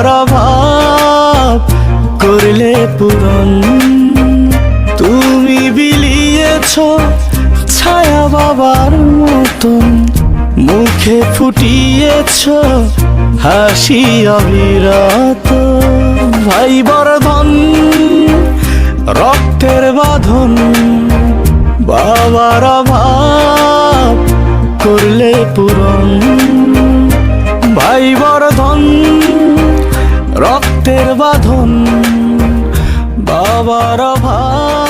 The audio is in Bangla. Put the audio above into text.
বাবার অভাব করলে পূরণ। তুমি বিলিয়েছ ছায়া বাবার মতন, মুখে ফুটিয়েছ হাসি অবিরত। ভাই বর্ধন রক্তের বাঁধন, বাবার অভাব করলে পূরণ। ভাই বর্ধন রক্তের বাঁধন, বাবার অভাব